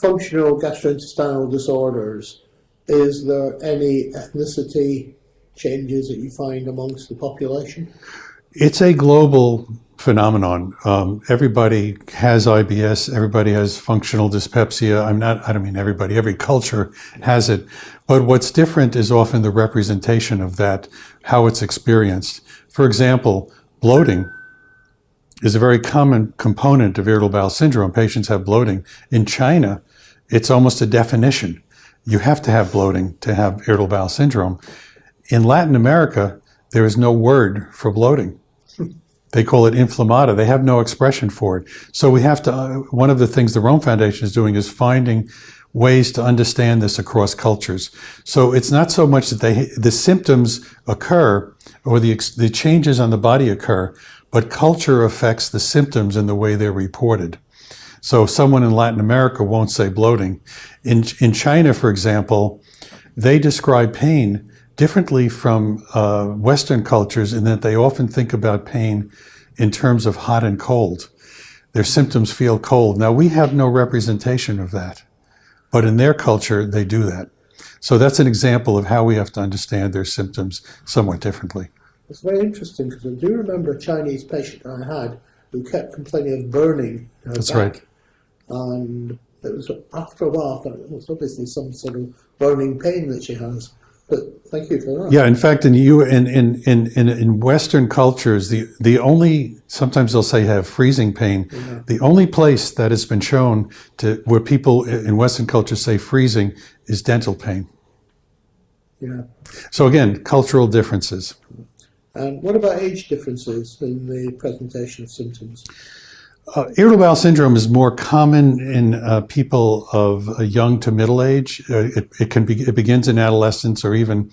functional gastrointestinal disorders, is there any ethnicity changes that you find amongst the population? It's a global phenomenon. Everybody has IBS. Everybody has functional dyspepsia. I don't mean everybody. Every culture has it. But what's different is often the representation of that, how it's experienced. For example, bloating is a very common component of irritable bowel syndrome. Patients have bloating. In China, it's almost a definition. You have to have bloating to have irritable bowel syndrome. In Latin America, there is no word for bloating. They call it inflammata. They have no expression for it. So we have to, one of the things the Rome Foundation is doing is finding ways to understand this across cultures. So it's not so much that the symptoms occur or the changes on the body occur, but culture affects the symptoms in the way they're reported. So someone in Latin America won't say bloating. In China, for example, they describe pain differently from Western cultures in that they often think about pain in terms of hot and cold. Their symptoms feel cold. Now, we have no representation of that, but in their culture, they do that. So that's an example of how we have to understand their symptoms somewhat differently. It's very interesting because I do remember a Chinese patient I had who kept complaining of burning in her That's back. right. And it was after a while, I thought it was obviously some sort of burning pain that she has. But thank you for that. Yeah, in fact, in Western cultures, the only, sometimes they'll say have freezing pain. Yeah. The only place that has been shown to where people in Western cultures say freezing is dental pain. Yeah. So again, cultural differences. And what about age differences in the presentation of symptoms? Irritable bowel syndrome is more common in people of young to middle age. It begins in adolescence or even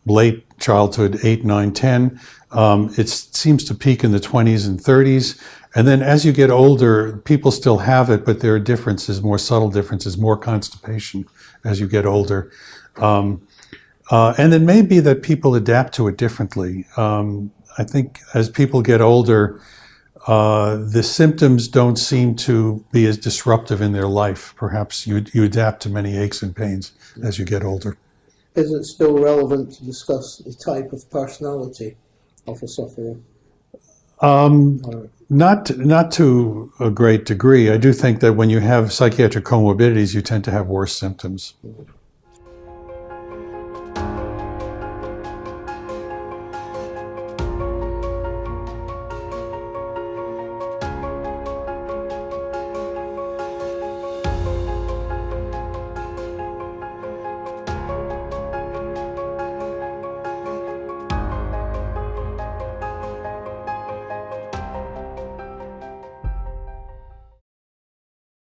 late childhood, 8, 9, 10. It seems to peak in the 20s and 30s. And then as you get older, people still have it, but there are differences, more subtle differences, more constipation as you get older. And it may be that people adapt to it differently. I think as people get older, the symptoms don't seem to be as disruptive in their life. Perhaps you adapt to many aches and pains as you get older. Is it still relevant to discuss the type of personality of a sufferer? Not to a great degree. I do think that when you have psychiatric comorbidities, you tend to have worse symptoms.